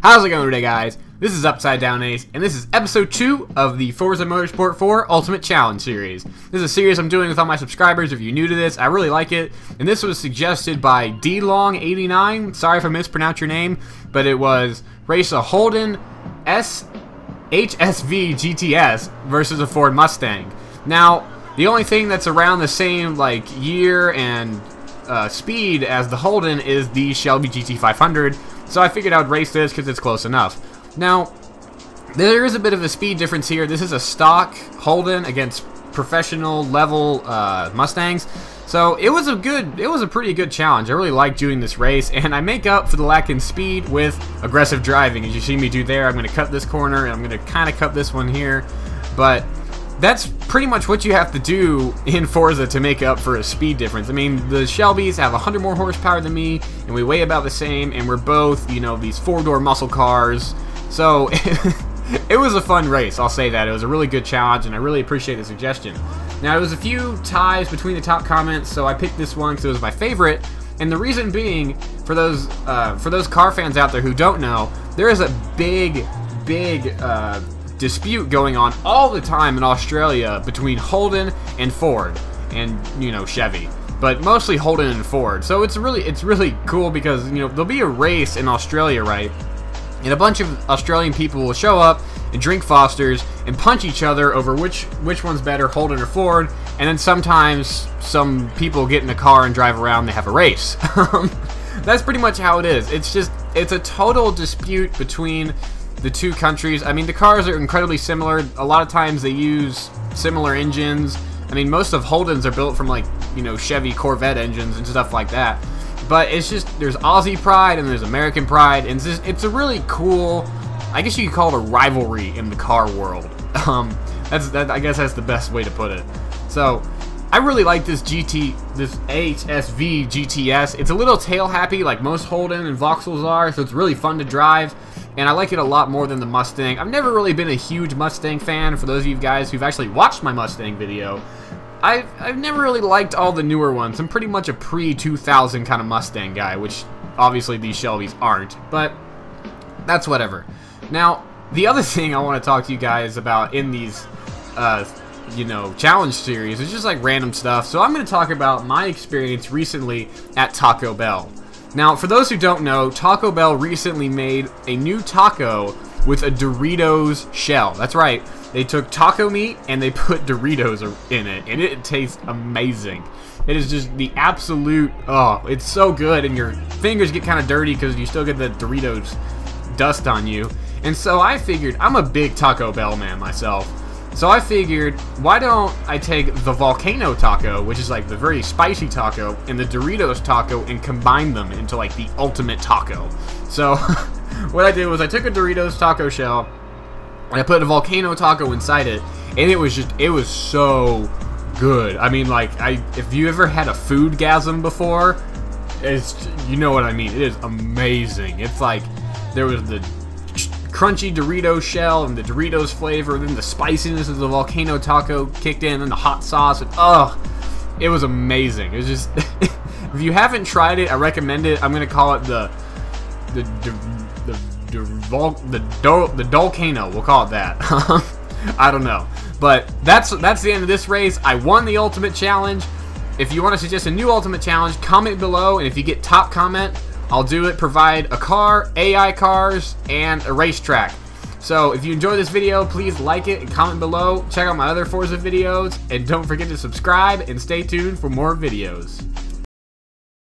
How's it going today, guys? This is UpsideDownAce, and this is episode 2 of the Forza Motorsport 4 Ultimate Challenge series. This is a series I'm doing with all my subscribers. If you're new to this, I really like it, and this was suggested by DLong89. Sorry if I mispronounced your name, but it was race a Holden HSV GTS versus a Ford Mustang. Now, the only thing that's around the same year and speed as the Holden is the Shelby GT500. So I figured I would race this because it's close enough. Now, there is a bit of a speed difference here. This is a stock Holden against professional level Mustangs. So it was a pretty good challenge. I really liked doing this race, and I make up for the lack in speed with aggressive driving. As you see me do there, I'm going to cut this corner, and I'm going to kind of cut this one here. But that's pretty much what you have to do in Forza to make up for a speed difference. I mean, the Shelbys have 100 more horsepower than me, and we weigh about the same, and we're both, you know, these four-door muscle cars. So it was a fun race, I'll say that. It was a really good challenge, and I really appreciate the suggestion. Now, there was a few ties between the top comments, so I picked this one because it was my favorite. And the reason being, for those car fans out there who don't know, there is a big dispute going on all the time in Australia between Holden and Ford, and you know, Chevy, but mostly Holden and Ford. So it's really cool because, you know, there'll be a race in Australia, right? And a bunch of Australian people will show up and drink Fosters and punch each other over which one's better, Holden or Ford. And then sometimes some people get in a car and drive around. They have a race. That's pretty much how it is. It's a total dispute between the two countries. I mean, the cars are incredibly similar. A lot of times they use similar engines. I mean, most of Holdens are built from, like, you know, Chevy Corvette engines and stuff like that. But it's just, there's Aussie pride and there's American pride, and it's a really cool, I guess you could call it a rivalry in the car world. I guess that's the best way to put it. So I really like this HSV GTS. It's a little tail happy like most Holden and Vauxhalls are, so it's really fun to drive. And I like it a lot more than the Mustang. I've never really been a huge Mustang fan. For those of you guys who've actually watched my Mustang video, I've never really liked all the newer ones. I'm pretty much a pre-2000 kind of Mustang guy, which obviously these Shelbys aren't, but that's whatever. Now, the other thing I want to talk to you guys about in these, you know, challenge series is just like random stuff. So I'm going to talk about my experience recently at Taco Bell. Now, for those who don't know, Taco Bell recently made a new taco with a Doritos shell. That's right. They took taco meat and they put Doritos in it, and it tastes amazing. It is just the absolute, oh, it's so good, and your fingers get kind of dirty because you still get the Doritos dust on you. And so I figured, I'm a big Taco Bell man myself, so I figured, why don't I take the Volcano Taco, which is like the very spicy taco, and the Doritos taco and combine them into like the ultimate taco. So what I did was I took a Doritos taco shell and I put a Volcano taco inside it, and it was so good. I mean, like, if you ever had a foodgasm before, you know what I mean. It is amazing. It's like there was the crunchy Dorito shell and the Doritos flavor, then the spiciness of the Volcano taco kicked in, and the hot sauce, and it was amazing. It was just if you haven't tried it, I recommend it. I'm gonna call it the Dolcano. We'll call it that. I don't know, but that's the end of this race. I won the ultimate challenge. If you want to suggest a new ultimate challenge, comment below, and if you get top comment, I'll do it. Provide a car, AI cars, and a racetrack. So if you enjoyed this video, please like it and comment below. Check out my other Forza videos, and don't forget to subscribe and stay tuned for more videos.